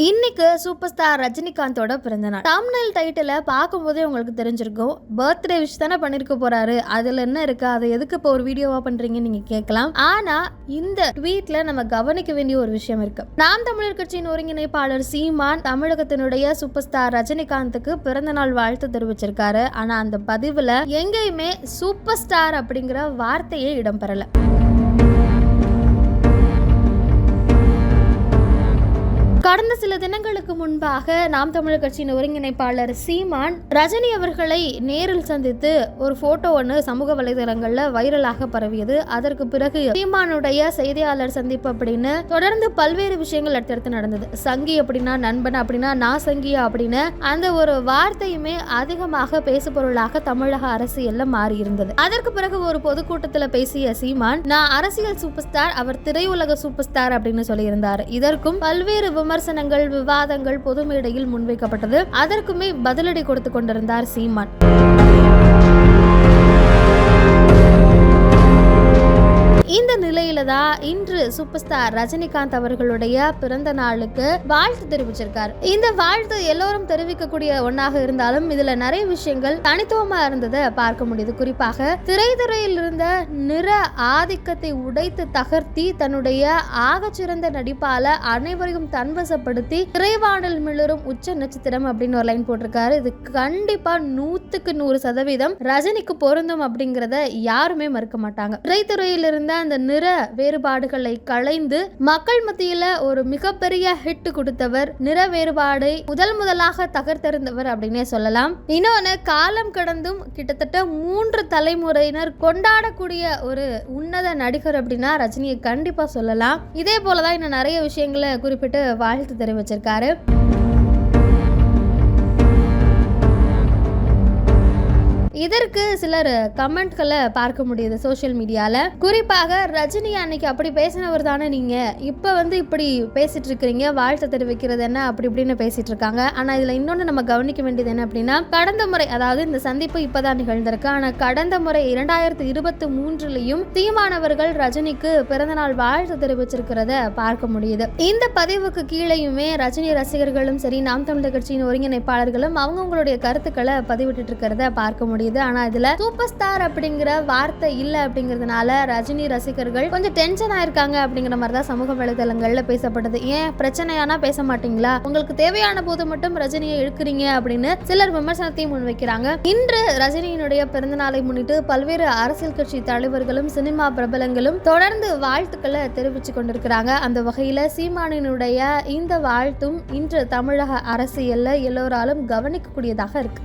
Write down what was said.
இன்னைக்கு super star ரஜினிகாந்தோட பிறந்தநாள். Thumbnail டைட்டில பார்க்கும்போதே உங்களுக்கு தெரிஞ்சிருக்கும். பர்த்டே விஷ் தானே பண்ணிருக்க போறாரு, அதுல என்ன இருக்கு, அதை எதுக்கு இப்போ ஒரு வீடியோவா பண்றீங்கன்னு நீங்க கேட்கலாம். ஆனா இந்த ட்வீட்ல நம்ம கவனிக்க வேண்டிய ஒரு விஷயம் இருக்கு. நாம் தமிழர் கட்சியின் ஒருங்கிணைப்பாளர் சீமான் தமிழகத்தினுடைய சூப்பர் ஸ்டார் ரஜினிகாந்துக்கு பிறந்தநாள் வாழ்த்து தெரிவிச்சிருக்காரு. ஆனா அந்த பதிவுல எங்கேயுமே சூப்பர் ஸ்டார் அப்படிங்கிற வார்த்தையே இடம்பெறல. கடந்த சில தினங்களுக்கு முன்பாக நாம் தமிழர் கட்சியின் ஒருங்கிணைப்பாளர் சீமான் ரஜினி அவர்களை நேரில் சந்தித்து ஒரு போட்டோ ஒன்று சமூக வலைதளங்கள்ல வைரலாக பரவியது. அதற்கு பிறகு சீமானுடைய செய்தியாளர் சந்திப்பு அப்படின்னு தொடர்ந்து பல்வேறு விஷயங்கள் அடுத்தடுத்து நடந்தது. சங்கி அப்படின்னா நண்பன், அப்படின்னா நான் சங்கியா அப்படின்னு அந்த ஒரு வார்த்தையுமே அதிகமாக பேசுபொருளாக தமிழக அரசியல்ல மாறி இருந்தது. அதற்கு பிறகு ஒரு பொதுக்கூட்டத்தில் பேசிய சீமான், நான் அரசியல் சூப்பர் ஸ்டார், அவர் திரையுலக சூப்பர் ஸ்டார் அப்படின்னு சொல்லியிருந்தார். இதற்கும் பல்வேறு விமர்சனங்கள், விவாதங்கள் பொது மேடையில் முன்வைக்கப்பட்டது. அதற்குமே பதிலடி கொடுத்து கொண்டிருந்தார் சீமான். இந்த நிலையில தான் இன்று சூப்பர் ஸ்டார் ரஜினிகாந்த் அவர்களுடைய பிறந்த நாளுக்கு வாழ்த்து தெரிவிச்சிருக்காரு. இந்த வாழ்த்து எல்லோரும் தெரிவிக்கக்கூடிய ஒன்னாக இருந்தாலும் இதுல நிறைய விஷயங்கள் தனித்துவமா இருந்ததை பார்க்க முடியுது. குறிப்பாக திரைத்துறையில் இருந்த நிற ஆதிக்கத்தை உடைத்து தகர்த்தி தன்னுடைய ஆகச்சிறந்த நடிப்பால அனைவரையும் தன்வசப்படுத்தி திரைவாணல் மிளரும் உச்ச நட்சத்திரம் அப்படின்னு ஒரு லைன் போட்டிருக்காரு. இது கண்டிப்பா 100% ரஜினிக்கு பொருந்தும் அப்படிங்கறத யாருமே மறுக்க மாட்டாங்க. திரைத்துறையில் இருந்த அந்த நிற வேறுபாடுகளை களைந்து மக்கள் மத்தியில ஒரு மிகப்பெரிய ஹிட் கொடுத்தவர், நிற வேறுபாடை முதலாக தகர்த்தெறிந்தவர் அப்படின்னே சொல்லலாம். இன்னொன்னு, காலம் கடந்தும் கிட்டத்தட்ட 3 தலைமுறையினர் கொண்டாடக்கூடிய ஒரு உன்னத நடிகர் அப்படின்னா ரஜினியை கண்டிப்பா சொல்லலாம். இதே போலதான் இன்னும் நிறைய விஷயங்களை குறிப்பிட்டு வாழ்த்து தெரிவிச்சிருக்காரு. இதற்கு சிலர் கமெண்ட்களை பார்க்க முடியுது சோஷியல் மீடியால. குறிப்பாக ரஜினி அன்னைக்கு அப்படி பேசினவர் தானே நீங்க, இப்ப இப்படி பேசிட்டு இருக்கிறீங்க, வாழ்த்து தெரிவிக்கிறது என்ன அப்படி இப்படின்னு பேசிட்டு இருக்காங்க. ஆனா இதுல இன்னொன்னு நம்ம கவனிக்க வேண்டியது என்ன அப்படின்னா, கடந்த முறை, அதாவது இந்த சந்திப்பு இப்பதான் நிகழ்ந்திருக்கு, ஆனா கடந்த முறை 2023 தீமானவர்கள் ரஜினிக்கு பிறந்தநாள் வாழ்த்து தெரிவிச்சிருக்கிறத பார்க்க முடியுது. இந்த பதிவுக்கு கீழேயுமே ரஜினி ரசிகர்களும் சரி, நாம் தமிழர் கட்சியின் ஒருங்கிணைப்பாளர்களும் அவங்களுடைய கருத்துக்களை பதிவிட்டு இருக்கிறத பார்க்க முடியுது. ஆனா இதுல சூப்பர் ஸ்டார் அப்படிங்கிற வார்த்தை இல்ல அப்படிங்கறதுனால ரஜினி ரசிகர்கள் கொஞ்சம் டென்ஷன் ஆயிருக்காங்க அப்படிங்கிற மாதிரி தான் சமூக வலைதளங்கள்ல பேசப்பட்டது. ஏன் பிரச்சனையானா பேச மாட்டீங்களா, உங்களுக்கு தேவையான போது மட்டும் ரஜினியை இழுக்கிறீங்க அப்படின்னு சிலர் விமர்சனத்தையும் முன்வைக்கிறாங்க. இன்று ரஜினியினுடைய பிறந்தநாளை முன்னிட்டு பல்வேறு அரசியல் கட்சி தலைவர்களும் சினிமா பிரபலங்களும் தொடர்ந்து வாழ்த்துக்களை தெரிவிச்சு கொண்டிருக்கிறாங்க. அந்த வகையில சீமானினுடைய இந்த வாழ்த்தும் இன்று தமிழக அரசியல்ல எல்லோராலும் கவனிக்கக்கூடியதாக இருக்கு.